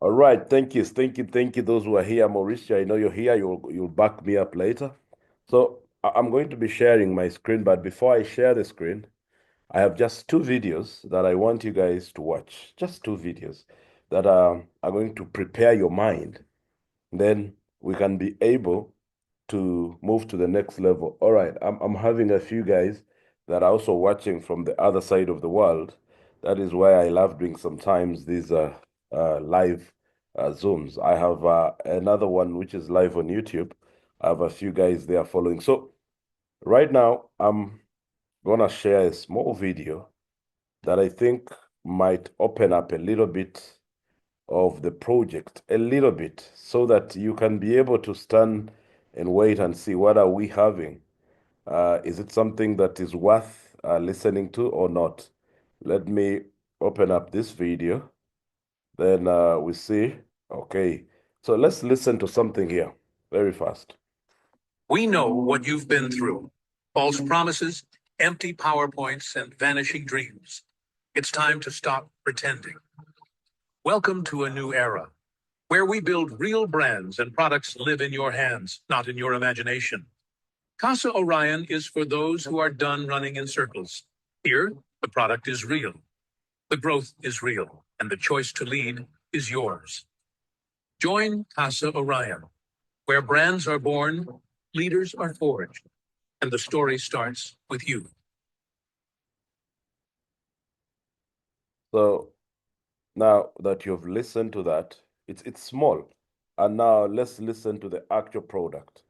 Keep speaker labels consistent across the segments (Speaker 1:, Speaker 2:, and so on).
Speaker 1: All right, thank you. Those who are here, Mauricio, I know you're here. You'll back me up later. So I'm going to be sharing my screen, but before I share the screen, I have just two videos that I want you guys to watch. Just two videos that are going to prepare your mind. Then we can be able to move to the next level. All right, I'm having a few guys that are also watching from the other side of the world. That is why I love doing sometimes these live Zooms. I have another one which is live on YouTube. I have a few guys there following. So right now, I'm gonna share a small video that I think might open up a little bit of the project, a little bit, so that you can be able to stand and wait and see what are we having. Is it something that is worth listening to or not? Let me open up this video. Then we see. Okay. So let's listen to something here very fast.
Speaker 2: We know what you've been through: false promises, empty PowerPoints, and vanishing dreams. It's time to stop pretending. Welcome to a new era where we build real brands and products live in your hands, not in your imagination. Casa Orion is for those who are done running in circles. Here, the product is real, the growth is real, and the choice to lead is yours. Join Casa Orion, where brands are born, leaders are forged, and the story starts with you.
Speaker 1: So now that you've listened to that, it's small. And now let's listen to the actual product.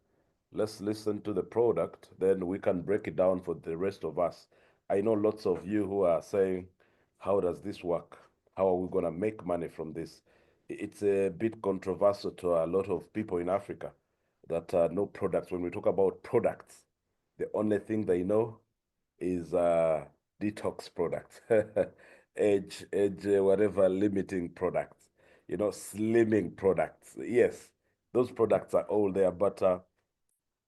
Speaker 1: Let's listen to the product, then we can break it down for the rest of us. I know lots of you who are saying, how does this work? How are we going to make money from this? It's a bit controversial to a lot of people in Africa that know products. When we talk about products, the only thing they know is detox products, whatever limiting products, slimming products. Yes, those products are all there, but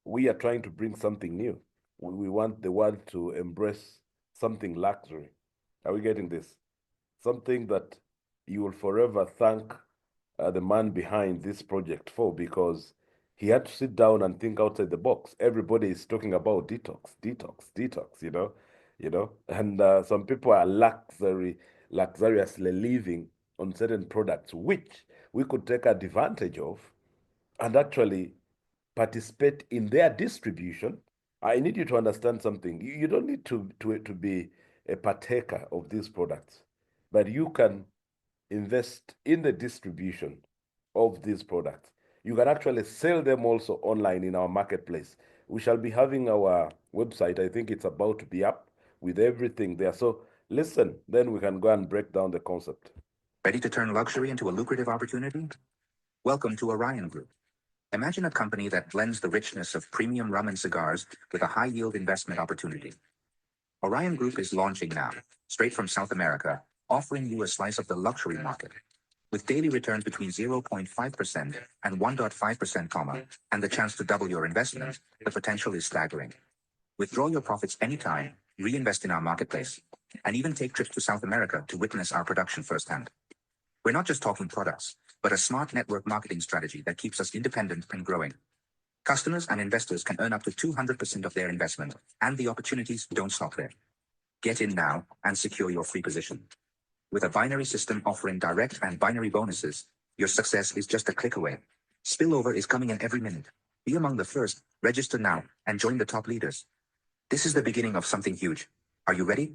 Speaker 1: we are trying to bring something new. We want the world to embrace something luxury. Are we getting this? Something that you will forever thank the man behind this project for, because he had to sit down and think outside the box. Everybody is talking about detox, detox, detox, and some people are luxuriously living on certain products, which we could take advantage of and actually participate in their distribution. I need you to understand something. You don't need to be a partaker of these products, but you can invest in the distribution of these products. You can actually sell them also online in our marketplace. We shall be having our website. I think it's about to be up with everything there. So listen, then we can go and break down the concept.
Speaker 2: Ready to turn luxury into a lucrative opportunity? Welcome to Orion Group. Imagine a company that blends the richness of premium rum and cigars with a high yield investment opportunity. Orion Group is launching now, straight from South America, offering you a slice of the luxury market. With daily returns between 0.5% and 1.5%, and the chance to double your investment, the potential is staggering. Withdraw your profits anytime, reinvest in our marketplace, and even take trips to South America to witness our production firsthand. We're not just talking products, but a smart network marketing strategy that keeps us independent and growing. Customers and investors can earn up to 200% of their investment, and the opportunities don't stop there. Get in now and secure your free position. With a binary system offering direct and binary bonuses, your success is just a click away. Spillover is coming in every minute. Be among the first, register now, and join the top leaders. This is the beginning of something huge. Are you ready?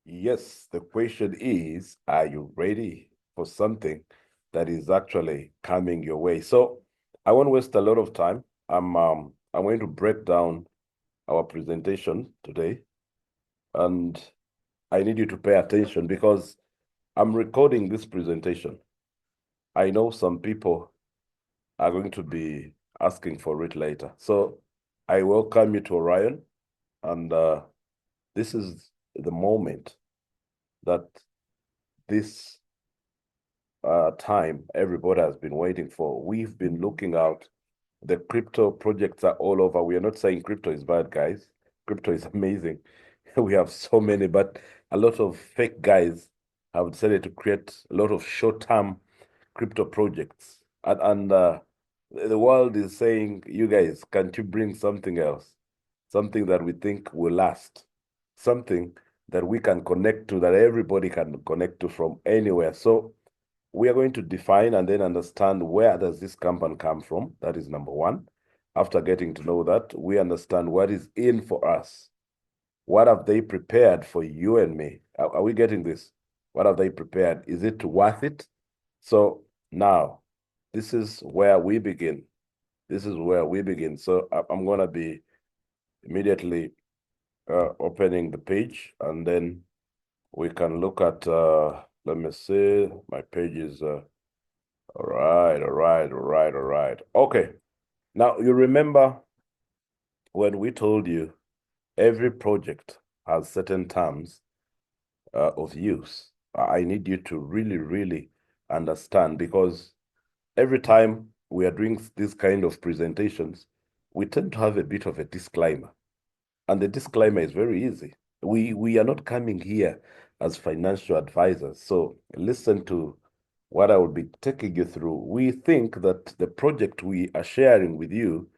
Speaker 1: Yes, the question is, are you ready for something that is actually coming your way? So I won't waste a lot of time. I'm going to break down our presentation today, and I need you to pay attention because I'm recording this presentation. I know some people are going to be asking for it later. So I welcome you to Orion, and this is the moment that this time everybody has been waiting for. We've been looking out. The crypto projects are all over. We are not saying crypto is bad, guys. Crypto is amazing. We have so many, but a lot of fake guys have decided to create a lot of short-term crypto projects. And the world is saying, you guys, can't you bring something else? Something that we think will last, something that we can connect to, that everybody can connect to from anywhere. So we are going to define and then understand, where does this company come from? That is number one. After getting to know that, we understand what is in for us. What have they prepared for you and me? Are we getting this? What have they prepared? Is it worth it? So now, this is where we begin. This is where we begin. So I'm going to be immediately opening the page, and then we can look at, let me see, my page is, all right. Okay. Now, you remember when we told you every project has certain terms of use. I need you to really understand, because every time we are doing this kind of presentations, we tend to have a bit of a disclaimer. And the disclaimer is very easy. We are not coming here as financial advisors. So listen to what I will be taking you through. We think that the project we are sharing with you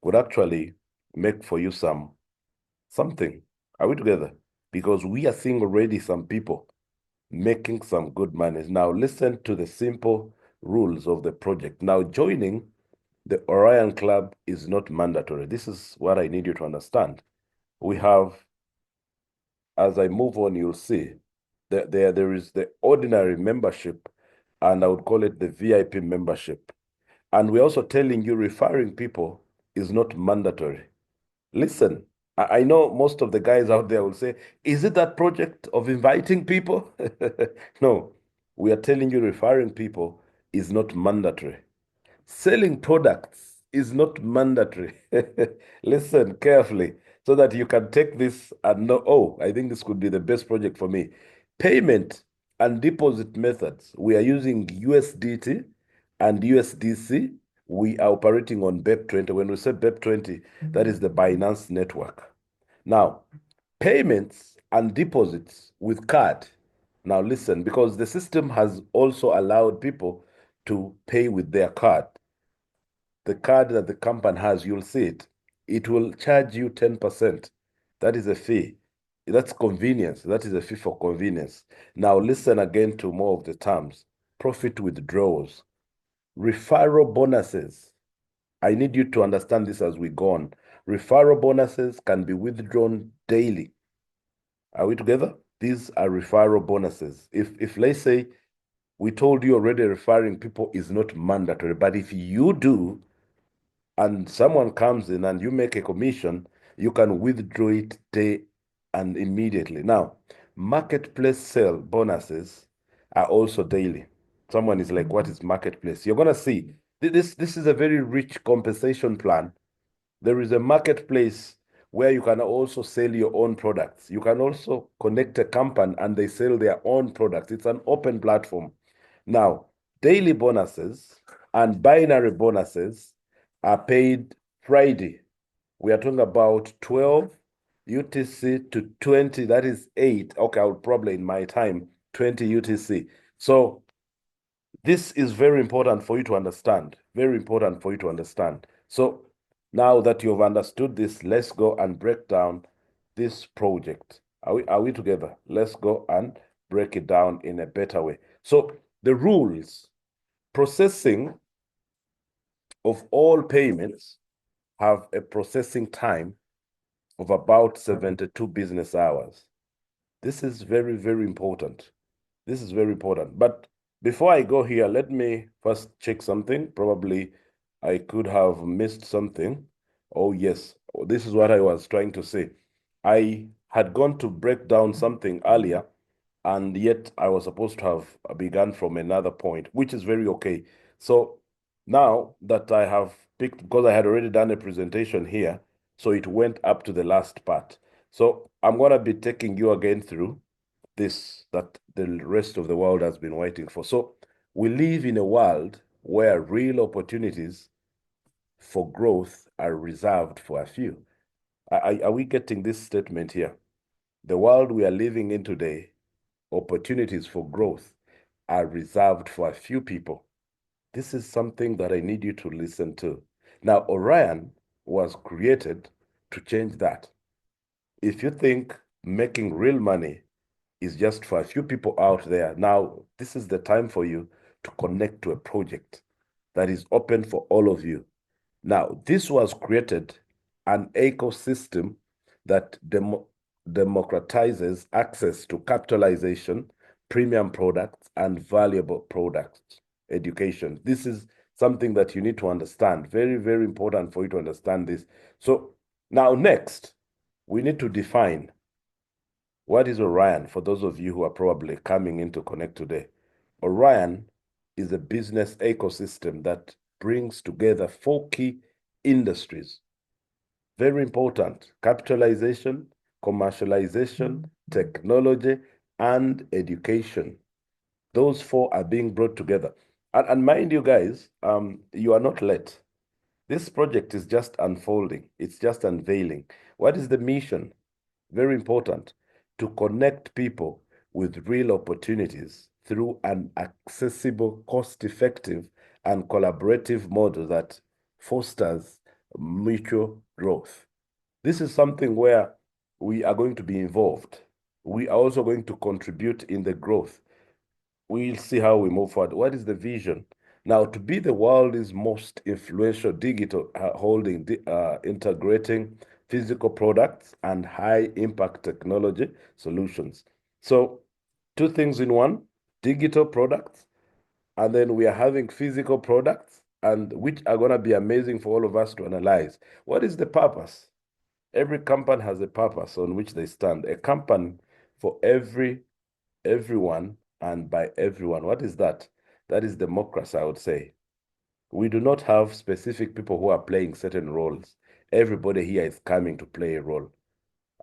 Speaker 1: could actually make for you something. Are we together? Because we are seeing already some people making some good money. Now listen to the simple rules of the project. Now, joining the Orion Club is not mandatory. This is what I need you to understand. We have, as I move on, you'll see that there is the ordinary membership, and I would call it the VIP membership. And we're also telling you, referring people is not mandatory. Listen, I know most of the guys out there will say, is it that project of inviting people? No, we are telling you, referring people is not mandatory. Selling products is not mandatory. Listen carefully so that you can take this and know, oh, I think this could be the best project for me. Payment and deposit methods. We are using USDT and USDC. We are operating on BEP20. When we say BEP20, that is the Binance network. Now, payments and deposits with card. Now listen, because the system has also allowed people to pay with their card. The card that the company has, you'll see it. It will charge you 10%. That is a fee. That's convenience. That is a fee for convenience. Now listen again to more of the terms. Profit withdrawals, referral bonuses. I need you to understand this as we go on. Referral bonuses can be withdrawn daily. Are we together? These are referral bonuses. If let's say we told you already, referring people is not mandatory, but if you do, and someone comes in and you make a commission, you can withdraw it day and immediately. Now, marketplace sale bonuses are also daily. Someone is like, what is marketplace? You're going to see this is a very rich compensation plan. There is a marketplace where you can also sell your own products. You can also connect a company and they sell their own products. It's an open platform. Now, daily bonuses and binary bonuses are paid Friday. We are talking about 12 UTC to 20, that is 8. Okay, I would probably in my time, 20 UTC. So this is very important for you to understand. Very important for you to understand. So now that you've understood this, let's go and break down this project. Are we together? Let's go and break it down in a better way. So the rules: processing of all payments have a processing time of about 72 business hours. This is very important. This is very important. But before I go here, let me first check something. Probably I could have missed something. Oh, yes. This is what I was trying to say. I had gone to break down something earlier, and yet I was supposed to have begun from another point, which is very okay. So now that I have picked, because I had already done a presentation here, so it went up to the last part. So I'm going to be taking you again through this that the rest of the world has been waiting for. So we live in a world where real opportunities for growth are reserved for a few. Are we getting this statement here? The world we are living in today, opportunities for growth are reserved for a few people. This is something that I need you to listen to. Now, Orion was created to change that. If you think making real money is just for a few people out there, now this is the time for you to connect to a project that is open for all of you. Now, this was created an ecosystem that democratizes access to capitalization, premium products, and valuable products, education. This is something that you need to understand. Very, very important for you to understand this. So now next, we need to define what is Orion for those of you who are probably coming in to connect today. Orion is a business ecosystem that brings together four key industries. Very important: capitalization, commercialization, technology, and education. Those four are being brought together. And mind you guys, you are not late. This project is just unfolding. It's just unveiling. What is the mission? Very important: to connect people with real opportunities through an accessible, cost-effective, and collaborative model that fosters mutual growth. This is something where we are going to be involved. We are also going to contribute in the growth. We'll see how we move forward. What is the vision? Now, to be the world's most influential digital holding, integrating physical products and high impact technology solutions. So, two things in one: digital products, and then we are having physical products, and which are going to be amazing for all of us to analyze. What is the purpose? Every company has a purpose on which they stand. A company for everyone and by everyone. What is that? That is democracy, I would say. We do not have specific people who are playing certain roles. Everybody here is coming to play a role.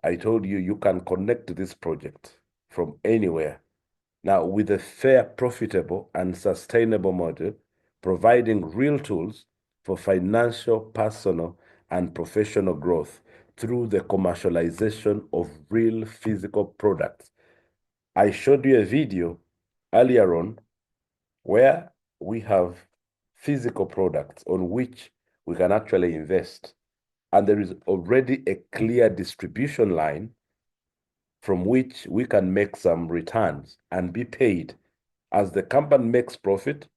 Speaker 1: I told you, you can connect to this project from anywhere. Now, with a fair, profitable, and sustainable model, providing real tools for financial, personal, and professional growth through the commercialization of real physical products. I showed you a video earlier on where we have physical products on which we can actually invest. And there is already a clear distribution line from which we can make some returns and be paid. As the company makes profit,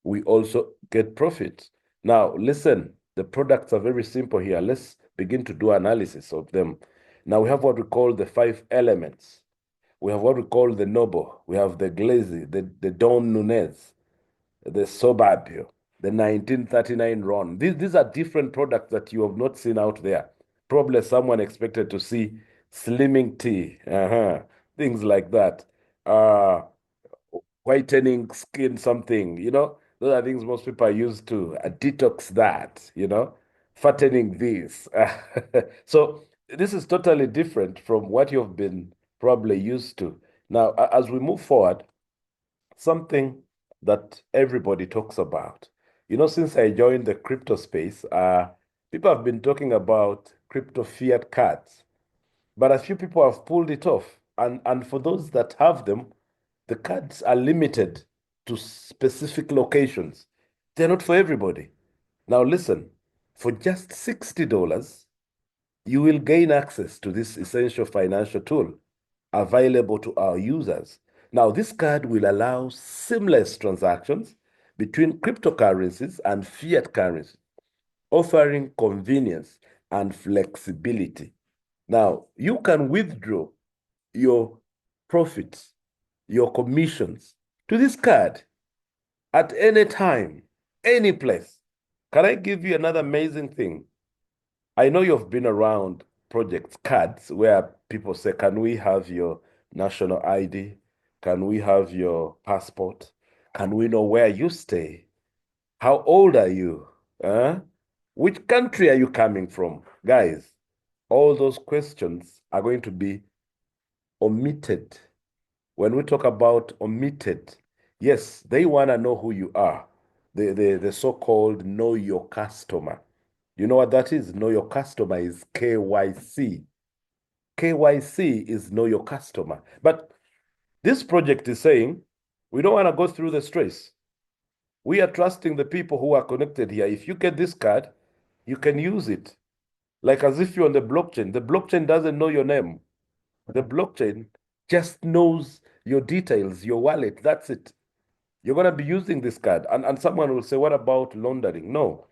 Speaker 1: we also get profit. Now, listen, the products are very simple here. Let's begin to do analysis of them. Now, we have what we call the 5 elements. We have what we call the Noble. We have the Glazy, the Don Nunez, the Sobabio, the 1939 Ron. These are different products that you have not seen out there. Probably someone expected to see slimming tea, things like that. Whitening skin, something, those are things most people are used to. Detox that, fattening this. So this is totally different from what you've been probably used to. Now, as we move forward, something that everybody talks about. Since I joined the crypto space, people have been talking about crypto fiat cards, but a few people have pulled it off. And for those that have them, the cards are limited to specific locations. They're not for everybody. Now, listen, for just $60, you will gain access to this essential financial tool available to our users. Now, this card will allow seamless transactions between cryptocurrencies and fiat currency, offering convenience and flexibility. Now, you can withdraw your profits, your commissions to this card at any time, any place. Can I give you another amazing thing? I know you've been around projects cards where people say, can we have your national ID? Can we have your passport? Can we know where you stay? How old are you? Which country are you coming from? Guys, all those questions are going to be omitted. When we talk about omitted, yes, they want to know who you are. The so-called know your customer. You know what that is? Know your customer is KYC. KYC is know your customer. But this project is saying we don't want to go through the stress. We are trusting the people who are connected here. If you get this card, you can use it. Like as if you're on the blockchain. The blockchain doesn't know your name. The blockchain just knows your details, your wallet. That's it. You're going to be using this card. And someone will say, what about laundering? No,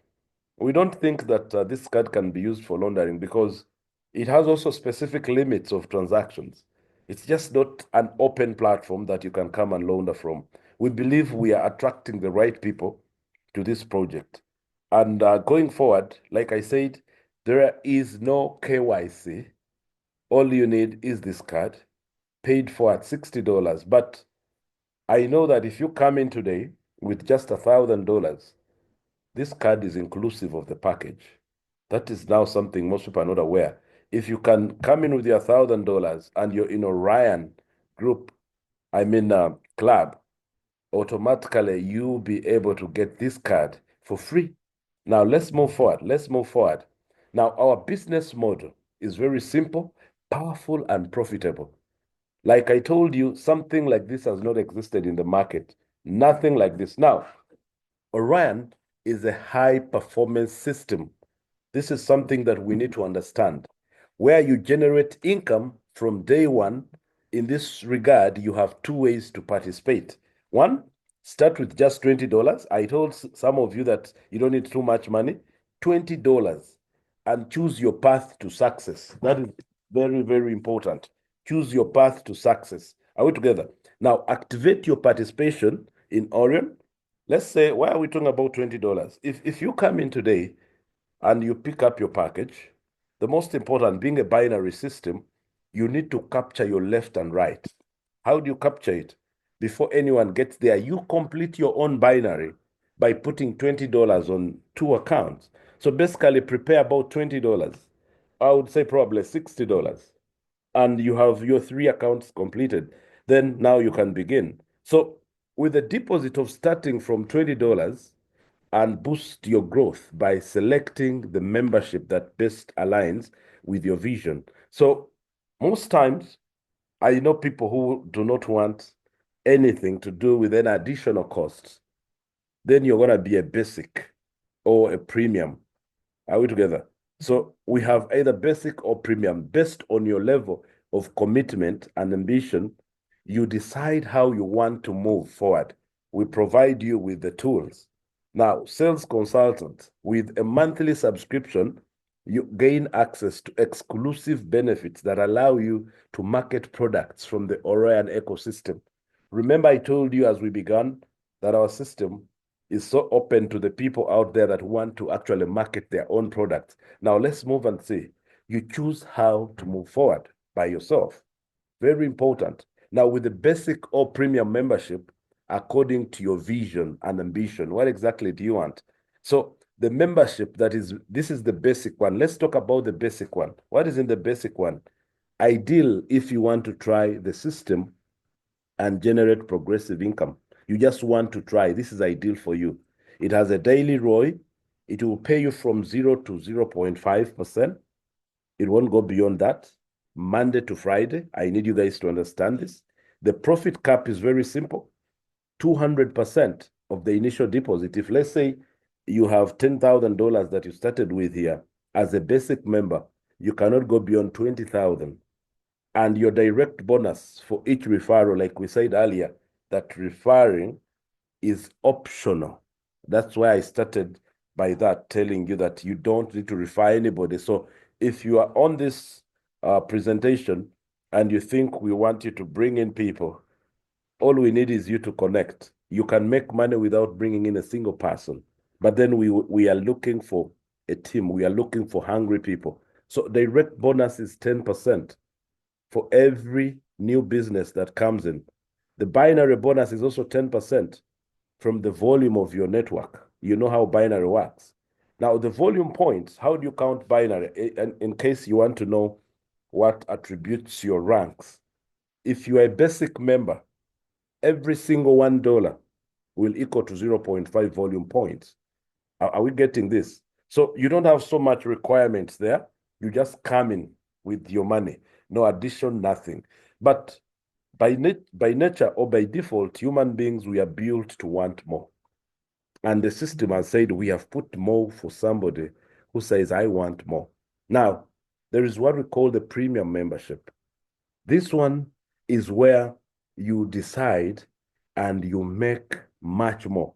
Speaker 1: we don't think that this card can be used for laundering because it has also specific limits of transactions. It's just not an open platform that you can come and launder from. We believe we are attracting the right people to this project. And going forward, like I said, there is no KYC. All you need is this card, paid for at $60. But I know that if you come in today with just $1,000, this card is inclusive of the package. That is now something most people are not aware. If you can come in with your $1,000 and you're in Orion group, club, automatically you'll be able to get this card for free. Now let's move forward. Let's move forward. Now our business model is very simple, powerful, and profitable. Like I told you, something like this has not existed in the market. Nothing like this. Now, Orion is a high performance system. This is something that we need to understand. Where you generate income from day one, in this regard, you have two ways to participate. One, start with just $20. I told some of you that you don't need too much money. $20 and choose your path to success. That is very, very important. Choose your path to success. Are we together? Now, activate your participation in Orion. Let's say, why are we talking about $20? If you come in today and you pick up your package, the most important, being a binary system, you need to capture your left and right. How do you capture it? Before anyone gets there, you complete your own binary by putting $20 on two accounts. So basically, prepare about $20. I would say probably $60. And you have your three accounts completed. Then now you can begin. So with a deposit of starting from $20, and boost your growth by selecting the membership that best aligns with your vision. So most times, I know people who do not want anything to do with any additional costs. Then you're going to be a basic or a premium. Are we together? So we have either basic or premium. Based on your level of commitment and ambition, you decide how you want to move forward. We provide you with the tools. Now, sales consultant, with a monthly subscription, you gain access to exclusive benefits that allow you to market products from the Orion ecosystem. Remember, I told you as we began that our system is so open to the people out there that want to actually market their own products. Now, let's move and see. You choose how to move forward by yourself. Very important. Now, with the basic or premium membership, according to your vision and ambition, what exactly do you want? So the membership this is the basic one. Let's talk about the basic one. What is in the basic one? Ideal if you want to try the system and generate progressive income. You just want to try. This is ideal for you. It has a daily ROI. It will pay you from 0 to 0.5%. It won't go beyond that. Monday to Friday. I need you guys to understand this. The profit cap is very simple. 200% of the initial deposit. If let's say you have $10,000 that you started with here as a basic member, you cannot go beyond 20,000. And your direct bonus for each referral, like we said earlier, that referring is optional. That's why I started by that, telling you that you don't need to refer anybody. So if you are on this presentation and you think we want you to bring in people, all we need is you to connect. You can make money without bringing in a single person. But then we are looking for a team. We are looking for hungry people. So direct bonus is 10% for every new business that comes in. The binary bonus is also 10% from the volume of your network. You know how binary works. Now, the volume points, how do you count binary? In case you want to know what attributes your ranks. If you are a basic member, every single $1 will equal to 0.5 volume points. Are we getting this? So you don't have so much requirements there. You just come in with your money. No addition, nothing. But by nature or by default, human beings, we are built to want more. And the system has said we have put more for somebody who says, I want more. Now, there is what we call the premium membership. This one is where you decide and you make much more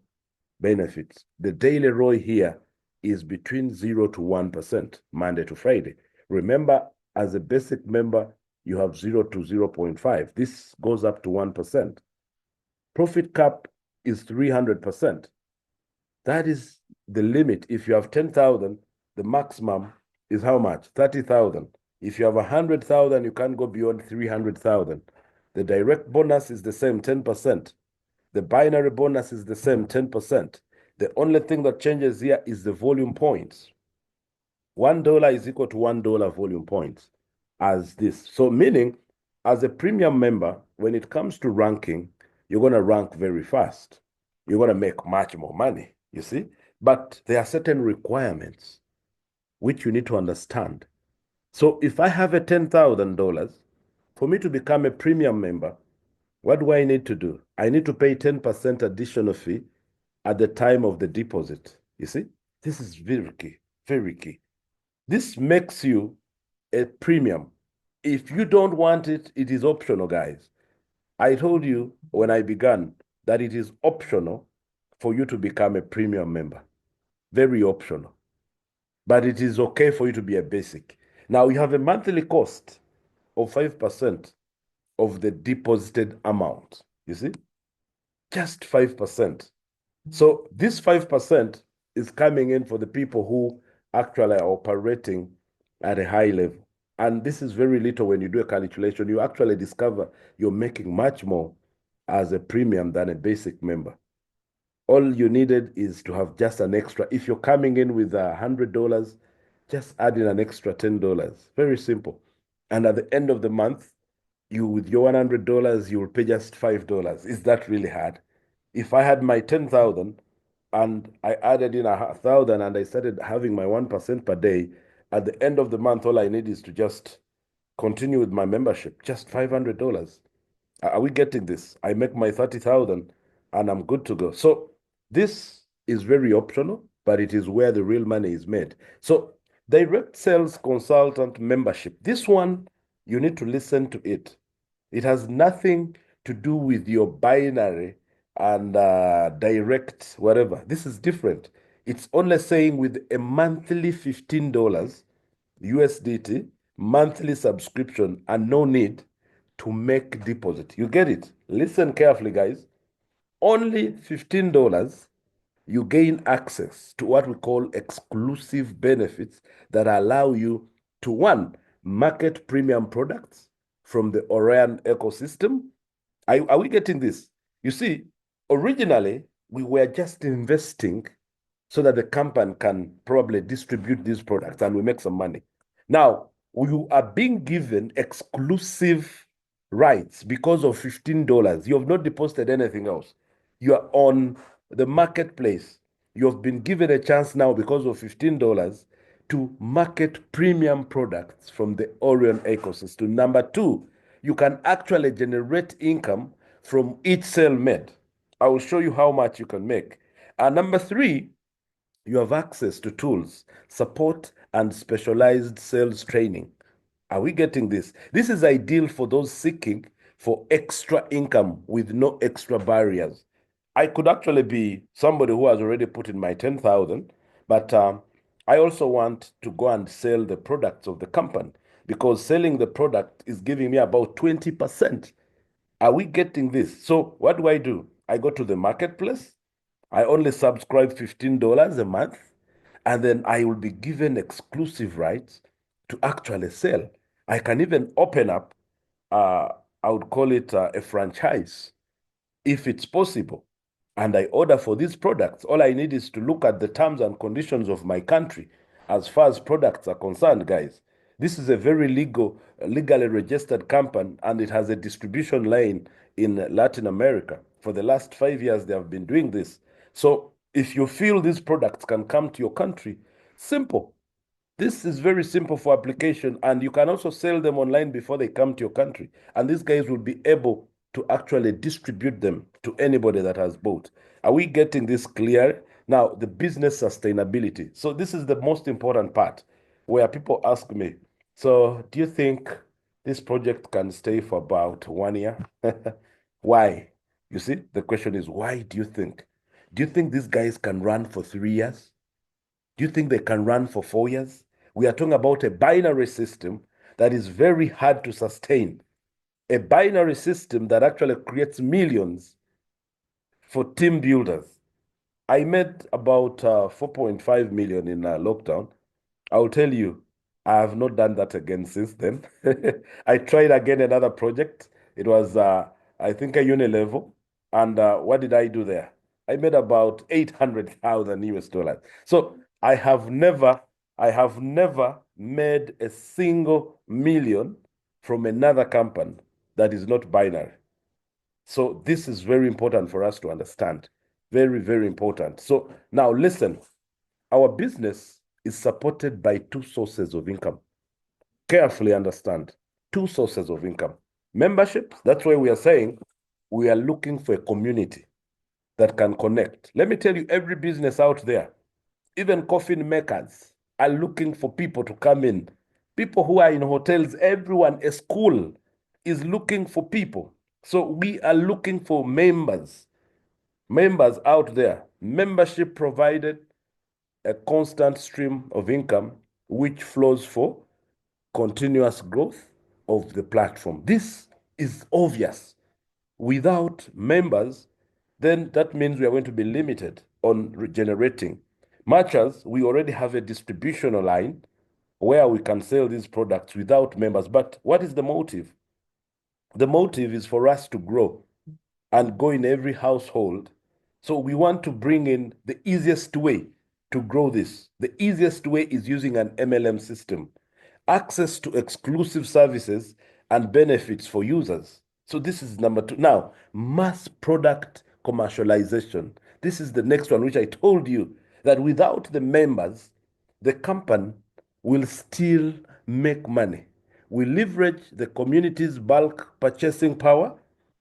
Speaker 1: benefits. The daily ROI here is between 0 to 1%, Monday to Friday. Remember, as a basic member, you have 0 to 0.5. This goes up to 1%. Profit cap is 300%. That is the limit. If you have 10,000, the maximum is how much? 30,000. If you have 100,000, you can't go beyond 300,000. The direct bonus is the same, 10%. The binary bonus is the same, 10%. The only thing that changes here is the volume points. $1 is equal to $1 volume points as this. So meaning, as a premium member, when it comes to ranking, you're going to rank very fast. You're going to make much more money, you see? But there are certain requirements which you need to understand. So if I have a $10,000, for me to become a premium member, what do I need to do? I need to pay 10% additional fee at the time of the deposit. You see, this is very key, very key. This makes you a premium. If you don't want it, it is optional, guys. I told you when I began that it is optional for you to become a premium member. Very optional. But it is okay for you to be a basic. Now, you have a monthly cost of 5% of the deposited amount. You see? Just 5%. So this 5% is coming in for the people who actually are operating at a high level. And this is very little when you do a calculation. You actually discover you're making much more as a premium than a basic member. All you needed is to have just an extra. If you're coming in with $100, just add in an extra $10. Very simple. And at the end of the month, you with your $100, you will pay just $5. Is that really hard? If I had my 10,000 and I added in 1,000 and I started having my 1% per day, at the end of the month, all I need is to just continue with my membership, just $500. Are we getting this? I make my 30,000 and I'm good to go. So this is very optional, but it is where the real money is made. So direct sales consultant membership, this one, you need to listen to it. It has nothing to do with your binary and direct whatever. This is different. It's only saying with a monthly $15 USDT monthly subscription and no need to make deposit. You get it? Listen carefully, guys. Only $15, you gain access to what we call exclusive benefits that allow you to, one, market premium products from the Orion ecosystem. Are we getting this? You see, originally, we were just investing so that the company can probably distribute these products and we make some money. Now, you are being given exclusive rights because of $15. You have not deposited anything else. You are on the marketplace. You have been given a chance now because of $15 to market premium products from the Orion ecosystem. Number two, you can actually generate income from each sale made. I will show you how much you can make. And number three, you have access to tools, support, and specialized sales training. Are we getting this? This is ideal for those seeking for extra income with no extra barriers. I could actually be somebody who has already put in my 10,000, but I also want to go and sell the products of the company because selling the product is giving me about 20%. Are we getting this? So what do? I go to the marketplace. I only subscribe $15 a month, and then I will be given exclusive rights to actually sell. I can even open up, I would call it a franchise if it's possible. And I order for these products. All I need is to look at the terms and conditions of my country as far as products are concerned, guys. This is a very legally registered company, and it has a distribution lane in Latin America. For the last 5 years, they have been doing this. So if you feel these products can come to your country, simple. This is very simple for application, and you can also sell them online before they come to your country. And these guys will be able to actually distribute them to anybody that has bought. Are we getting this clear? Now, the business sustainability. So this is the most important part where people ask me, so do you think this project can stay for about 1 year? Why? You see, the question is, why do you think? Do you think these guys can run for 3 years? Do you think they can run for 4 years? We are talking about a binary system that is very hard to sustain. A binary system that actually creates millions for team builders. I made about 4.5 million in lockdown. I'll tell you, I have not done that again since then. I tried again another project. It was, I think, a uni level. And what did I do there? I made about 800,000 US dollars. So I have never made a single million from another company that is not binary. So this is very important for us to understand. Very, very important. So now listen, our business is supported by two sources of income. Carefully understand, two sources of income. Memberships, that's why we are saying we are looking for a community that can connect. Let me tell you, every business out there, even coffin makers, are looking for people to come in. People who are in hotels, everyone, a school is looking for people. So we are looking for members out there. Membership provided a constant stream of income which flows for continuous growth of the platform. This is obvious. Without members, then that means we are going to be limited on regenerating. Much as we already have a distribution line where we can sell these products without members. But what is the motive? The motive is for us to grow and go in every household. So we want to bring in the easiest way to grow this. The easiest way is using an MLM system, access to exclusive services and benefits for users. So this is number two. Now, mass product commercialization. This is the next one, which I told you that without the members, the company will still make money. We leverage the community's bulk purchasing power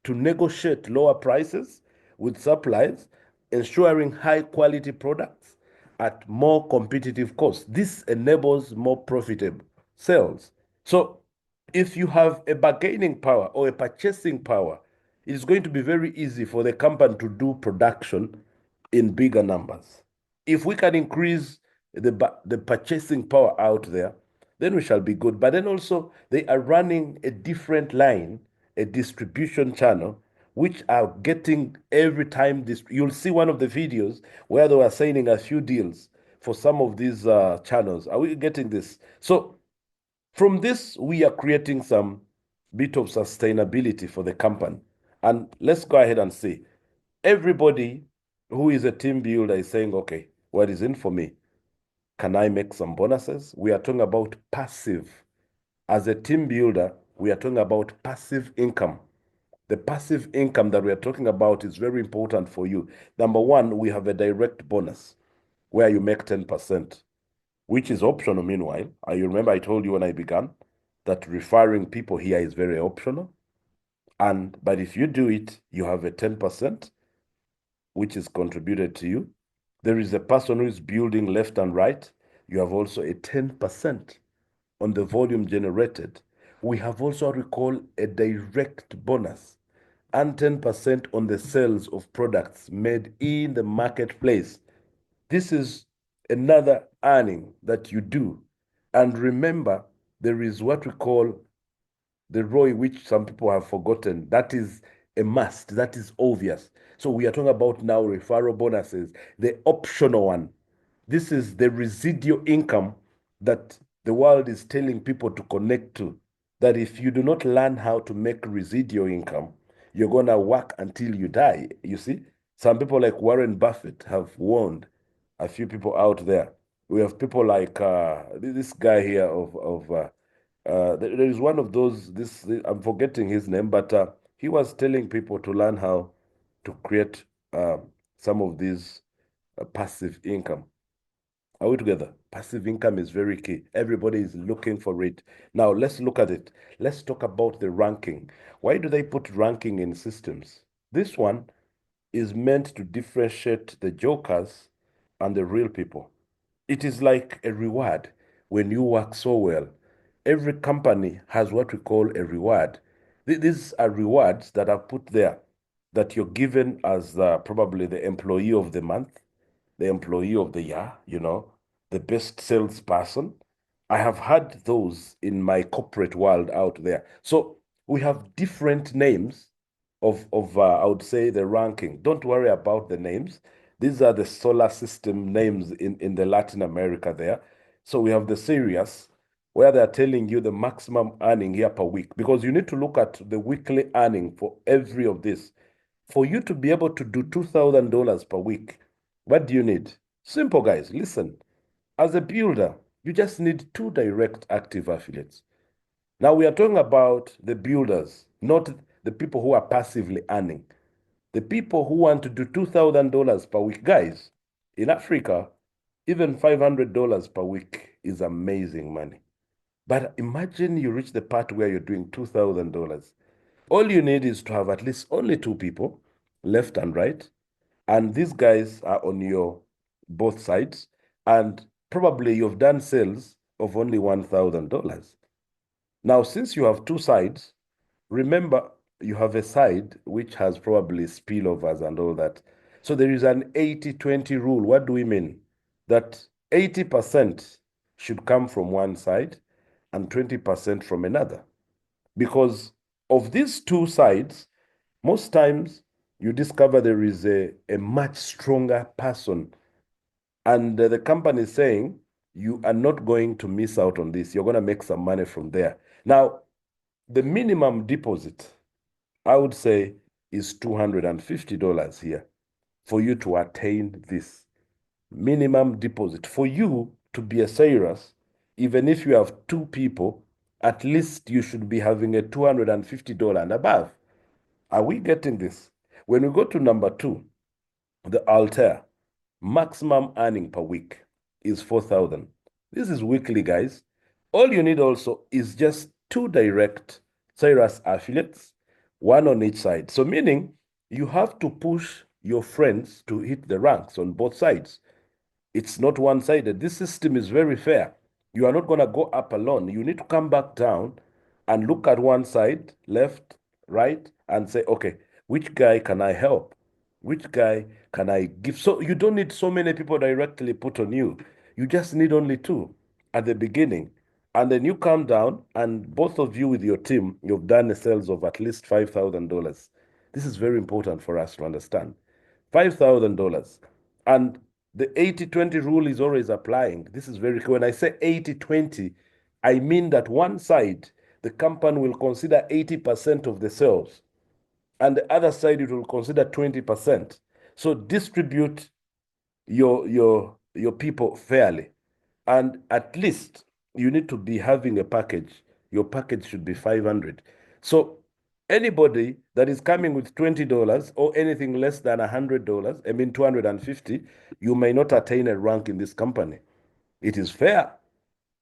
Speaker 1: to negotiate lower prices with suppliers, ensuring high quality products at more competitive costs. This enables more profitable sales. So if you have a bargaining power or a purchasing power, it is going to be very easy for the company to do production in bigger numbers. If we can increase the purchasing power out there, then we shall be good. But then also, they are running a different line, a distribution channel, which are getting every time this. You'll see one of the videos where they were signing a few deals for some of these channels. Are we getting this? So from this, we are creating some bit of sustainability for the company. And let's go ahead and see. Everybody who is a team builder is saying, okay, what is in for me? Can I make some bonuses? We are talking about passive. As a team builder, we are talking about passive income. The passive income that we are talking about is very important for you. Number one, we have a direct bonus where you make 10%, which is optional meanwhile. You remember I told you when I began that referring people here is very optional. But if you do it, you have a 10%, which is contributed to you. There is a person who is building left and right. You have also a 10% on the volume generated. We have also what we call a direct bonus and 10% on the sales of products made in the marketplace. This is another earning that you do. And remember, there is what we call the ROI, which some people have forgotten. That is a must. That is obvious. So we are talking about now referral bonuses, the optional one. This is the residual income that the world is telling people to connect to. That if you do not learn how to make residual income, you're going to work until you die. You see, some people like Warren Buffett have warned a few people out there. We have people like this guy here there is one of those, I'm forgetting his name, but he was telling people to learn how to create some of these passive income. Are we together? Passive income is very key. Everybody is looking for it. Now, let's look at it. Let's talk about the ranking. Why do they put ranking in systems? This one is meant to differentiate the jokers and the real people. It is like a reward when you work so well. Every company has what we call a reward. These are rewards that are put there that you're given as probably the employee of the month, the employee of the year, the best salesperson. I have had those in my corporate world out there. So we have different names of I would say the ranking. Don't worry about the names. These are the solar system names in the Latin America there. So we have the serious, where they're telling you the maximum earning here per week, because you need to look at the weekly earning for every of this. For you to be able to do $2,000 per week, what do you need? Simple, guys. Listen, as a builder, you just need two direct active affiliates. Now we are talking about the builders, not the people who are passively earning. The people who want to do $2,000 per week. Guys, in Africa, even $500 per week is amazing money. But imagine you reach the part where you're doing $2,000. All you need is to have at least only two people, left and right. And these guys are on your both sides. And probably you've done sales of only $1,000. Now, since you have two sides, remember you have a side which has probably spillovers and all that. So there is an 80-20 rule. What do we mean? That 80% should come from one side and 20% from another. Because of these two sides, most times you discover there is a much stronger person. And the company is saying, you are not going to miss out on this. You're going to make some money from there. Now, the minimum deposit, I would say, is $250 here for you to attain this minimum deposit. For you to be a Cyrus, even if you have two people, at least you should be having a $250 and above. Are we getting this? When we go to number two, the Altair, maximum earning per week is 4,000. This is weekly, guys. All you need also is just two direct Cyrus affiliates, one on each side. So meaning you have to push your friends to hit the ranks on both sides. It's not one-sided. This system is very fair. You are not going to go up alone. You need to come back down and look at one side, left, right, and say, okay, which guy can I help? Which guy can I give? So you don't need so many people directly put on you. You just need only two at the beginning. And then you come down, and both of you with your team, you've done a sales of at least $5,000. This is very important for us to understand. $5,000. And the 80-20 rule is always applying. This is very clear. When I say 80-20, I mean that one side, the company will consider 80% of the sales, and the other side, it will consider 20%. So distribute your people fairly. And at least you need to be having a package. Your package should be 500. So anybody that is coming with $20 or anything less than $100, I mean 250, you may not attain a rank in this company. It is fair.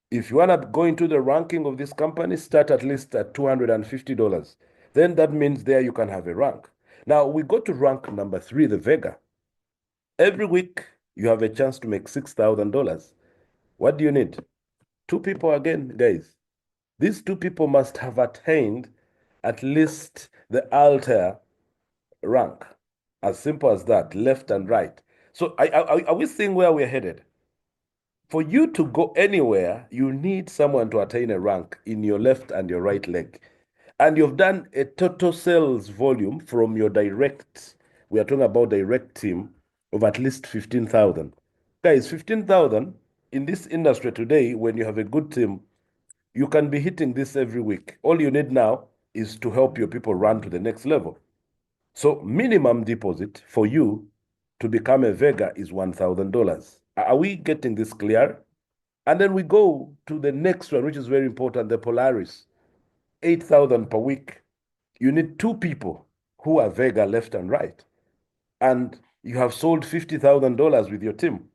Speaker 1: If you want to go into the ranking of this company, start at least at $250. Then that means there you can have a rank. Now we go to rank number 3, the Vega. Every week you have a chance to make $6,000. What do you need? Two people again, guys. These two people must have attained at least the altar rank. As simple as that, left and right. So are we seeing where we're headed? For you to go anywhere, you need someone to attain a rank in your left and your right leg. And you've done a total sales volume from your direct, we are talking about direct team, of at least 15,000. Guys, 15,000 in this industry today, when you have a good team, you can be hitting this every week. All you need now is to help your people run to the next level. So minimum deposit for you to become a Vega is $1,000. Are we getting this clear? And then we go to the next one, which is very important, the Polaris, 8,000 per week. You need two people who are Vega left and right. And you have sold $50,000 with your team.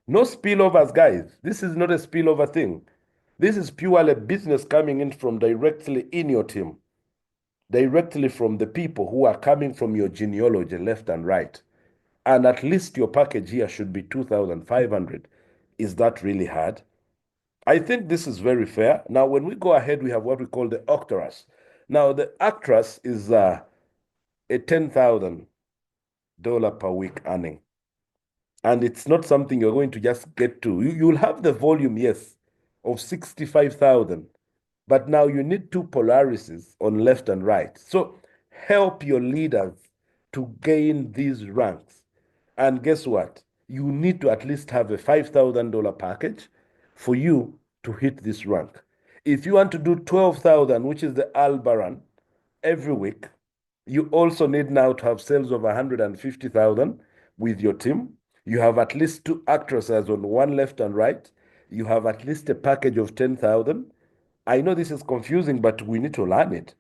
Speaker 1: No spillovers, guys. This is not a spillover thing. This is purely business coming in from directly in your team, directly from the people who are coming from your genealogy, left and right. and at least your package here should be 2,500. Is that really hard? I think this is very fair. Now, when we go ahead, we have what we call the Octras. Now, the Octras is a $10,000 per week earning. And it's not something you're going to just get to. You'll have the volume, yes, of 65,000. But now you need two polarities on left and right. So help your leaders to gain these ranks. And guess what? You need to at least have a $5,000 package for you to hit this rank. If you want to do 12,000, which is the Albaran, every week, you also need now to have sales of 150,000 with your team. You have at least two actresses on one left and right. You have at least a package of 10,000. I know this is confusing, but we need to learn it.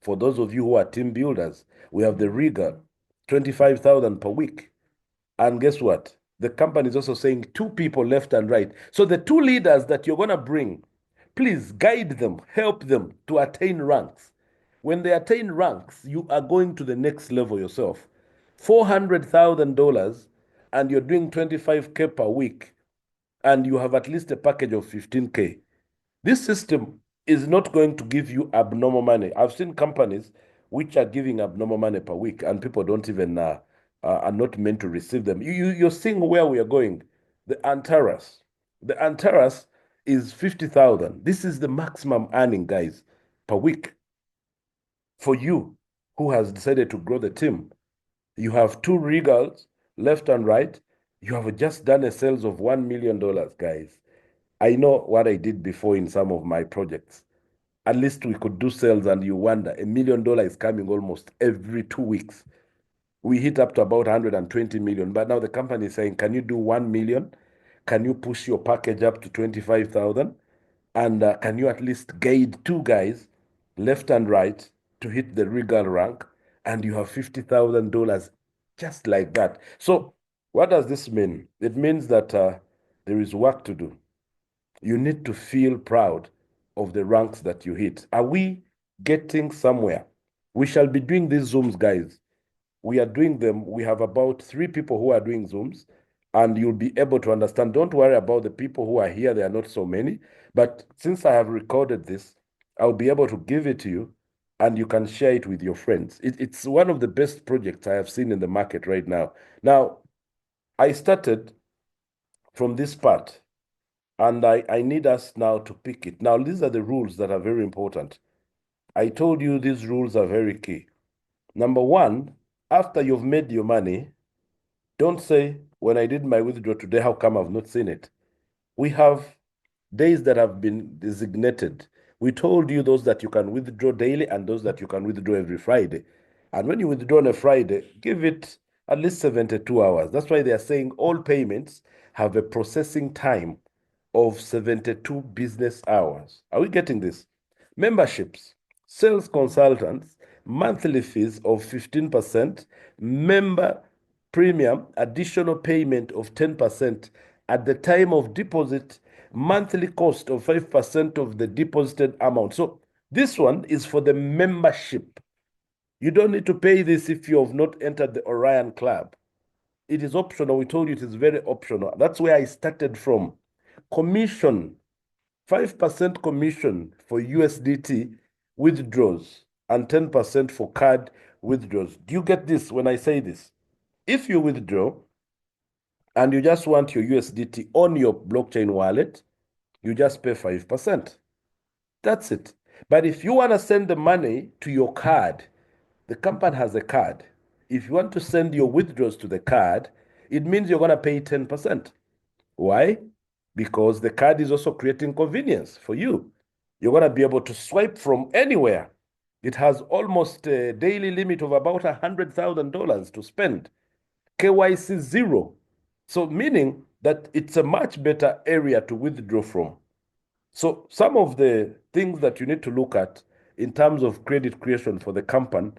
Speaker 1: For those of you who are team builders, we have the rigor, 25,000 per week. And guess what? The company is also saying two people left and right. So the two leaders that you're going to bring, please guide them, help them to attain ranks. When they attain ranks, you are going to the next level yourself. $400,000 and you're doing 25K per week and you have at least a package of 15K. This system is not going to give you abnormal money. I've seen companies which are giving abnormal money per week and people don't even are not meant to receive them. You're seeing where we are going. The Antaras. The Antaras is 50,000. This is the maximum earning, guys, per week. For you who has decided to grow the team, you have two regals left and right. You have just done a sales of $1 million, guys. I know what I did before in some of my projects. At least we could do sales and you wonder, $1 million is coming almost every 2 weeks. We hit up to about 120 million, but now the company is saying, can you do 1 million? Can you push your package up to 25,000? And can you at least guide two guys left and right to hit the regal rank? And you have $50,000 just like that. So what does this mean? It means that there is work to do. You need to feel proud of the ranks that you hit. Are we getting somewhere? We shall be doing these Zooms, guys. We are doing them. We have about 3 people who are doing Zooms, and you'll be able to understand. Don't worry about the people who are here. There are not so many. But since I have recorded this, I'll be able to give it to you, and you can share it with your friends. It's one of the best projects I have seen in the market right now. Now, I started from this part. And I need us now to pick it. Now, these are the rules that are very important. I told you these rules are very key. Number one, after you've made your money, don't say, when I did my withdrawal today, how come I've not seen it? We have days that have been designated. We told you those that you can withdraw daily and those that you can withdraw every Friday. And when you withdraw on a Friday, give it at least 72 hours. That's why they are saying all payments have a processing time of 72 business hours. Are we getting this? Memberships, sales consultants, monthly fees of 15%, member premium, additional payment of 10% at the time of deposit, monthly cost of 5% of the deposited amount. So this one is for the membership. You don't need to pay this if you have not entered the Orion Club. It is optional. We told you it is very optional. That's where I started from. Commission, 5% commission for USDT withdraws and 10% for card withdraws. Do you get this when I say this? If you withdraw and you just want your USDT on your blockchain wallet, you just pay 5%. That's it. But if you want to send the money to your card, the company has a card. If you want to send your withdrawals to the card, it means you're going to pay 10%. Why? Because the card is also creating convenience for you. You're going to be able to swipe from anywhere. It has almost a daily limit of about $100,000 to spend. KYC zero. So meaning that it's a much better area to withdraw from. So some of the things that you need to look at in terms of credit creation for the company,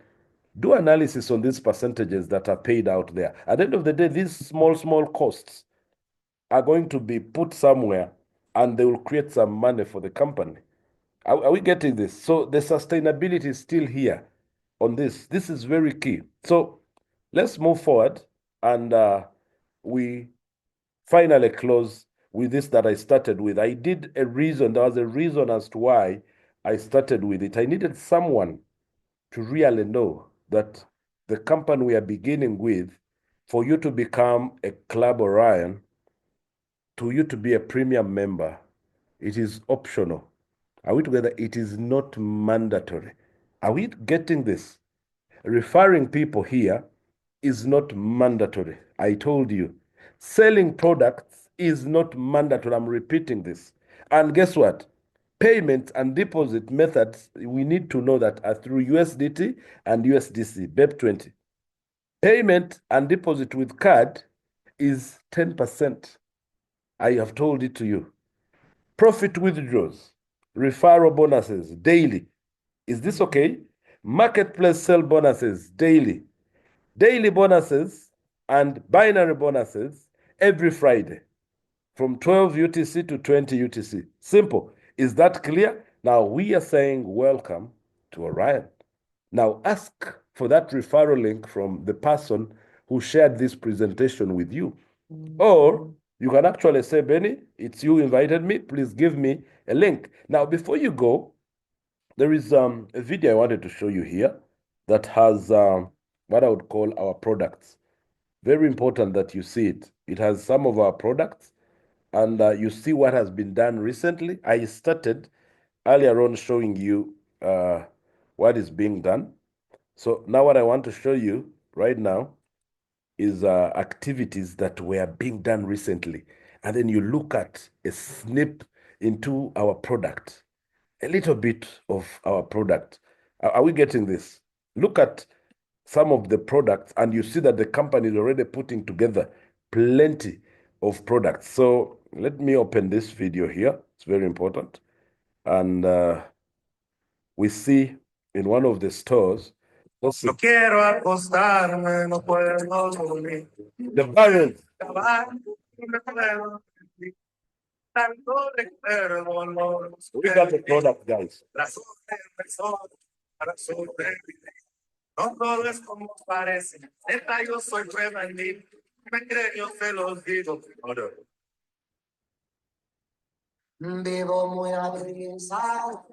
Speaker 1: do analysis on these percentages that are paid out there. At the end of the day, these small costs are going to be put somewhere and they will create some money for the company. Are we getting this? So the sustainability is still here on this. This is very key. So let's move forward And we finally close with this that I started with. I did a reason. There was a reason as to why I started with it. I needed someone to really know that the company we are beginning with, for you to become a Club Orion, to you to be a premium member, it is optional. Are we together? It is not mandatory. Are we getting this? Referring people here is not mandatory. I told you. Selling products is not mandatory. I'm repeating this. And guess what? Payment and deposit methods, we need to know that are through USDT and USDC, BEP20. Payment and deposit with card is 10%. I have told it to you. Profit withdrawals, referral bonuses daily. Is this okay? Marketplace sale bonuses daily. Daily bonuses and binary bonuses every Friday from 12 UTC to 20 UTC. Simple. Is that clear? Now we are saying welcome to Orion. Now ask for that referral link from the person who shared this presentation with you. Or you can actually say, Benny, it's you invited me. Please give me a link. Now, before you go, there is a video I wanted to show you here that has what I would call our products. Very important that you see it. It has some of our products, and you see what has been done recently. I started earlier on showing you what is being done. So now what I want to show you right now is activities that were being done recently. And then you look at a snip into our product, a little bit of our product. Are we getting this? Look at some of the products, and you see that the company is already putting together plenty of products. So let me open this video here. It's very important. And we see in one of the stores, no quiero acostarme, no puedo dormir. The variant. We got the product, guys. No todo es como parece. Neta, yo soy juvenil. Me creen, yo se los digo. Vivo muy avergonzado.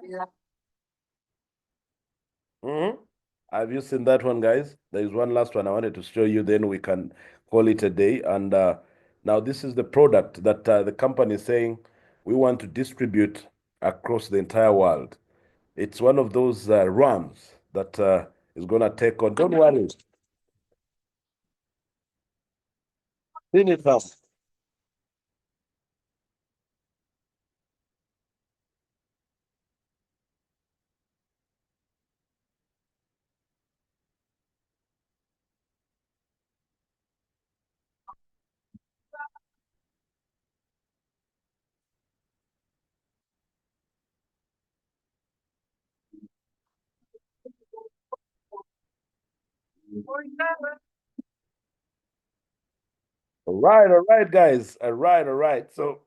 Speaker 1: Have you seen that one, guys? There is one last one I wanted to show you, then we can call it a day. And now this is the product that the company is saying we want to distribute across the entire world. It's one of those runs that is going to take on. Don't worry. Seen it now. All right, guys. All right. So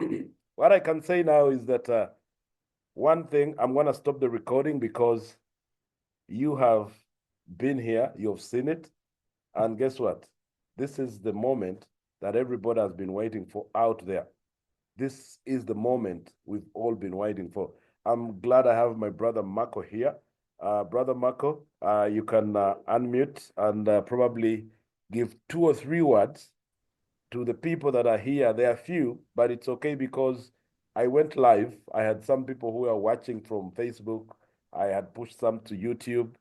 Speaker 1: what I can say now is that one thing, I'm going to stop the recording because you have been here, you've seen it. And guess what? This is the moment that everybody has been waiting for out there. This is the moment we've all been waiting for. I'm glad I have my brother Marco here. Brother Marco, you can unmute and probably give 2 or 3 words to the people that are here. They are few, but it's okay because I went live. I had some people who are watching from Facebook. I had pushed some to YouTube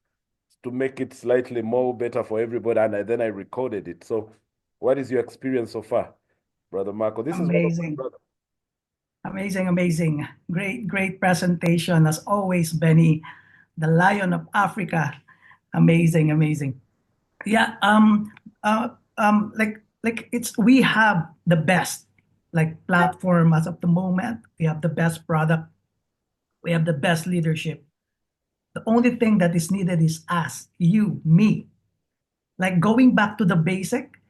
Speaker 1: to make it slightly more better for everybody, and then I recorded it. So what is your experience so far, Brother Marco? This is one of my
Speaker 3: Amazing.
Speaker 1: brothers.
Speaker 3: Amazing, amazing. Great presentation as always, Benny, the Lion of Africa. Amazing, amazing. Yeah, like it's we have the best like platform as of the moment. We have the best product. We have the best leadership. The only thing that is needed is us, you, me. Like going back to the basic,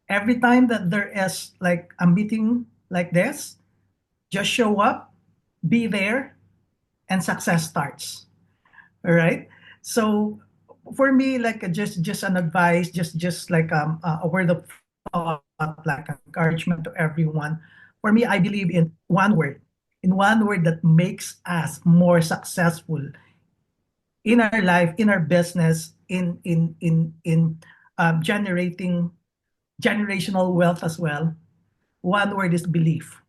Speaker 3: every time that there is like a meeting like this, just show up, be there, and success starts. All right. So for me, like just an advice, just like a word of thought, like encouragement to everyone. For me, I believe in one word that makes us more successful in our life, in our business, in generating generational wealth as well. One word is belief.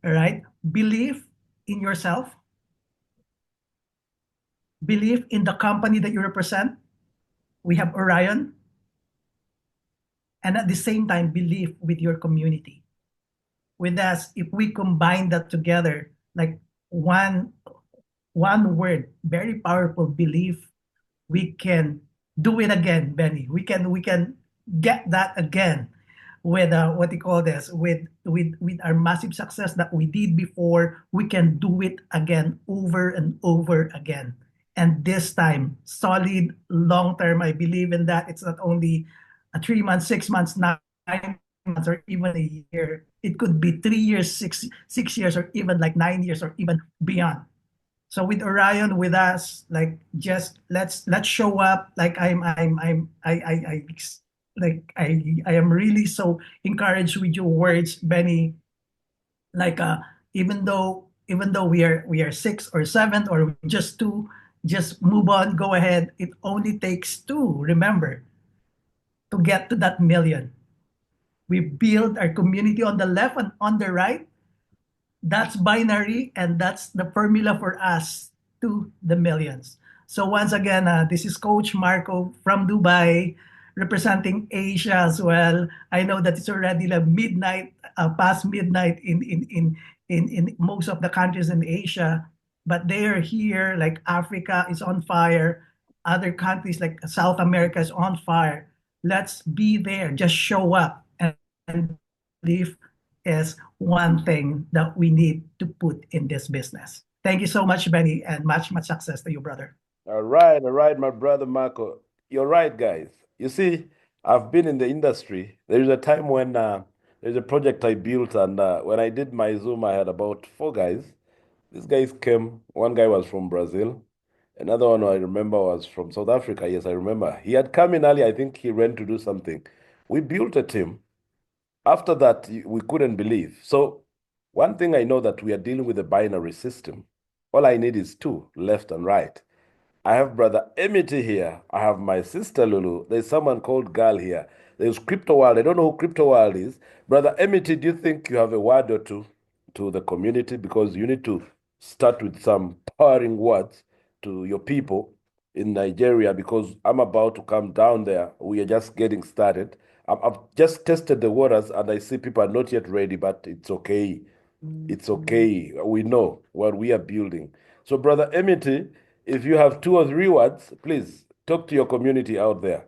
Speaker 3: All right, believe in yourself, believe in the company that you represent. We have Orion, and at the same time, believe with your community. With us, if we combine that together, like one one word, very powerful belief, we can do it again, Benny. We can get that again with what you call this, with our massive success that we did before. We can do it again over and over again. And this time, solid, long term. I believe in that. It's not only a 3 months, 6 months, 9 months, or even a year. It could be 3 years, six years, or even like 9 years, or even beyond. So with Orion, with us, like just let's show up. Like I am really so encouraged with your words, Benny. Like even though we are six or seven or just two, just move on, go ahead. It only takes two. Remember, to get to that million. We build our community on the left and on the right. That's binary, and that's the formula for us to the millions. So once again, this is Coach Marco from Dubai, representing Asia as well. I know that it's already like midnight, past midnight in most of the countries in Asia, but they are here. Like Africa is on fire, other countries like South America is on fire. Let's be there. Just show up and believe is one thing that we need to put in this business. Thank you so much, Benny, and much success to you, brother.
Speaker 1: all right, my brother Marco. You're right, guys. You see, I've been in the industry. There is a time when there's a project I built, and when I did my Zoom, I had about four guys. These guys came. One guy was from Brazil. Another one I remember was from South Africa. Yes, I remember. He had come in early. I think he ran to do something. We built a team. After that, we couldn't believe. So one thing I know that we are dealing with a binary system. All I need is two, left and right. I have brother Emity here. I have my sister Lulu. There's someone called Gal here. There's Crypto World. I don't know who Crypto World is. Brother Emity, do you think you have a word or two to the community? Because you need to start with some powering words to your people in Nigeria, because I'm about to come down there. We are just getting started. I've just tested the waters and I see people are not yet ready, but it's okay. It's okay. We know what we are building. So, Brother Emity, if you have two or three words, please talk to your community out there.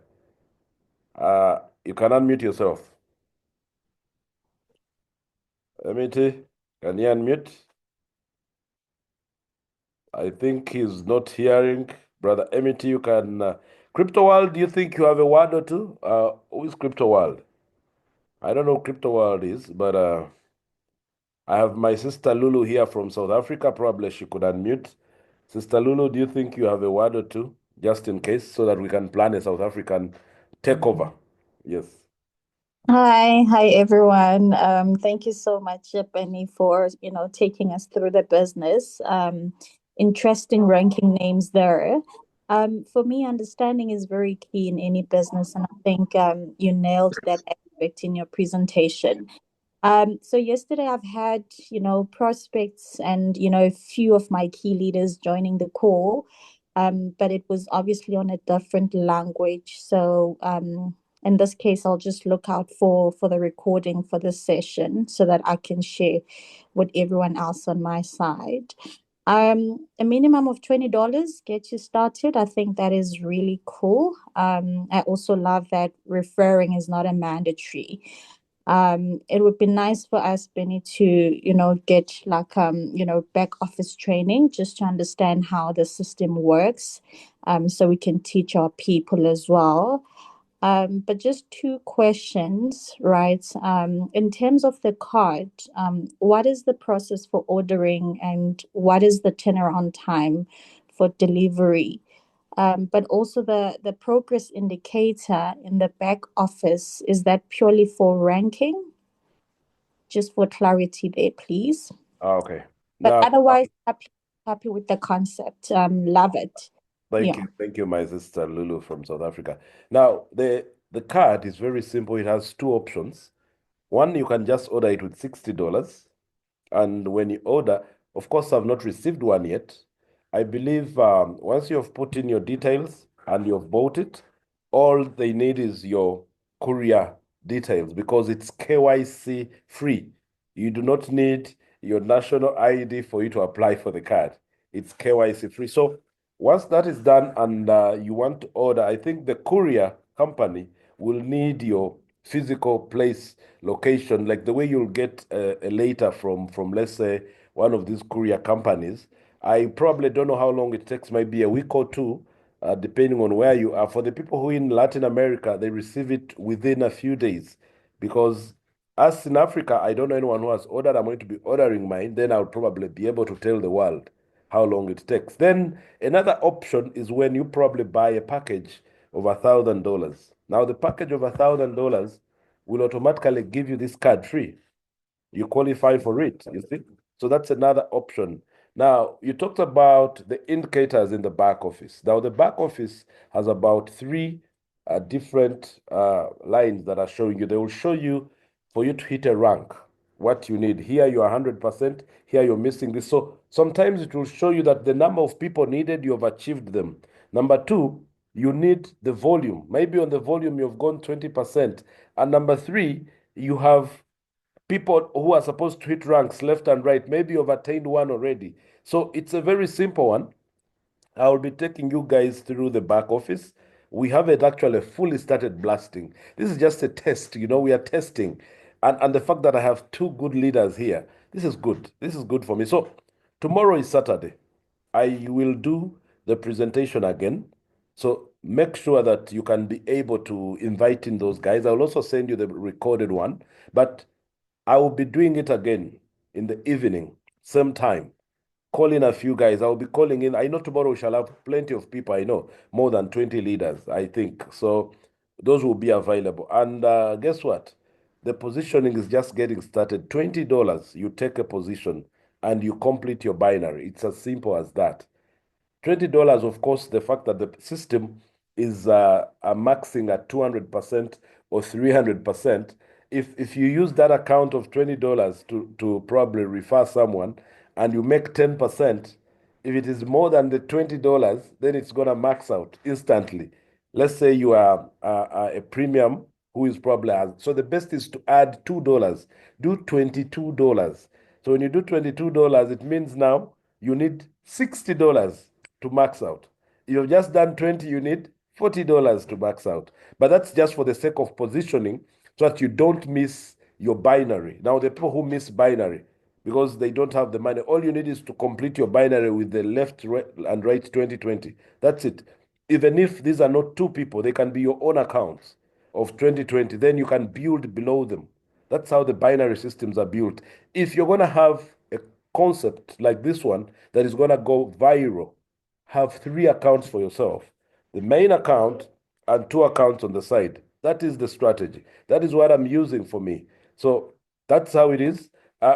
Speaker 1: You can unmute yourself. Emity, can you unmute? I think he's not hearing. Brother Emity, you can. Crypto World, do you think you have a word or two? Who is Crypto World? I don't know who Crypto World is, but I have my sister Lulu here from South Africa. Probably she could unmute. Sister Lulu, do you think you have a word or two, just in case, so that we can plan a South African takeover? Yes.
Speaker 4: Hi everyone. Thank you so much, Benny, for taking us through the business. Interesting ranking names there. For me, understanding is very key in any business, and I think you nailed that aspect in your presentation. So yesterday I've had, prospects and, a few of my key leaders joining the call, but it was obviously on a different language. So in this case, I'll just look out for the recording for this session so that I can share with everyone else on my side. A minimum of $20 gets you started. I think that is really cool. I also love that referring is not a mandatory. It would be nice for us, Benny, to get like back office training just to understand how the system works, so we can teach our people as well. But just two questions, right? In terms of the card, what is the process for ordering and what is the turnaround time for delivery? But also the progress indicator in the back office, is that purely for ranking? Just for clarity there, please.
Speaker 1: Okay.
Speaker 4: But
Speaker 1: Now,
Speaker 4: otherwise, happy with the concept. Love it.
Speaker 1: thank
Speaker 4: Yeah.
Speaker 1: you. Thank you, my sister Lulu from South Africa. Now, the card is very simple. It has two options. One, you can just order it with $60. And when you order, of course, I've not received one yet. I believe once you have put in your details and you've bought it, all they need is your courier details because it's KYC free. You do not need your national ID for you to apply for the card. It's KYC free. So once that is done and you want to order, I think the courier company will need your physical place location, like the way you'll get a letter from let's say one of these courier companies. I probably don't know how long it takes, maybe a week or two, depending on where you are. For the people who in Latin America, they receive it within a few days because us in Africa, I don't know anyone who has ordered. I'm going to be ordering mine. Then I'll probably be able to tell the world how long it takes. Then another option is when you probably buy a package of $1,000. Now the package of $1,000 will automatically give you this card free. You qualify for it, you see? So that's another option. Now, you talked about the indicators in the back office. Now, the back office has about three different lines that are showing you. They will show you for you to hit a rank, what you need. Here, you are 100%. Here, you're missing this. So sometimes it will show you that the number of people needed, you have achieved them. Number two, you need the volume. Maybe on the volume, you've gone 20%. And number three, you have people who are supposed to hit ranks left and right. Maybe you've attained one already. So it's a very simple one. I will be taking you guys through the back office. We haven't actually fully started blasting. This is just a test, we are testing. And the fact that I have two good leaders here, this is good. This is good for me. So tomorrow is Saturday. I will do the presentation again. So make sure that you can be able to invite in those guys. I will also send you the recorded one. But I will be doing it again in the evening, same time. Calling a few guys. I'll be calling in. I know tomorrow we shall have plenty of people. I know more than 20 leaders, I think. So those will be available. And guess what? The positioning is just getting started. $20, you take a position and you complete your binary. It's as simple as that. $20, of course, the fact that the system is maxing at 200% or 300%. If you use that account of $20 to probably refer someone and you make 10%, if it is more than the $20, then it's going to max out instantly. Let's say you are a premium who is probably, so the best is to add $2. Do $22. So when you do $22, it means now you need $60 to max out. You've just done 20, you need $40 to max out. But that's just for the sake of positioning so that you don't miss your binary. Now, the people who miss binary, because they don't have the money, all you need is to complete your binary with the left and right 2020. That's it. Even if these are not two people, they can be your own accounts of 2020. Then you can build below them. That's how the binary systems are built. If you're going to have a concept like this one that is going to go viral, have three accounts for yourself, the main account and two accounts on the side. That is the strategy. That is what I'm using for me. So that's how it is.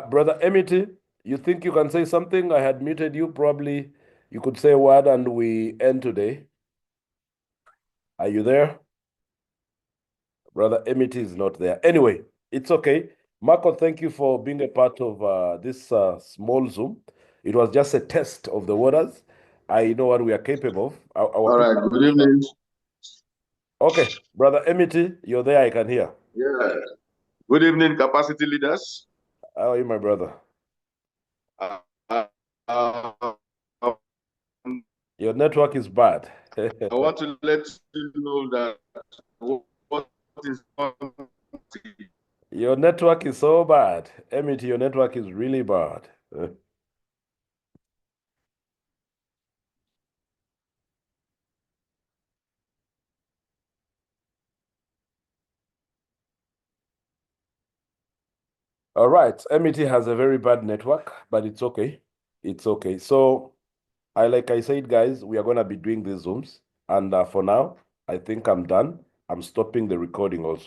Speaker 1: Brother Emity, you think you can say something? I had muted you. Probably you could say a word and we end today. Are you there? Brother Emity is not there. Anyway, it's okay. Marco, thank you for being a part of this small Zoom. It was just a test of the waters. I know what we are capable of.
Speaker 5: All right, good evening.
Speaker 1: Okay, Brother Emity, you're there, I can hear.
Speaker 5: Yeah. Good evening, capacity leaders.
Speaker 1: How are you, my brother?
Speaker 5: Uh, uh,
Speaker 1: Your network is bad.
Speaker 5: I want to let you know that what is
Speaker 1: Your network is so bad. Emity, your network is really bad. All right, Emity has a very bad network, but it's okay. It's okay. So, like I said, guys, we are going to be doing these Zooms. And for now, I think I'm done. I'm stopping the recording also.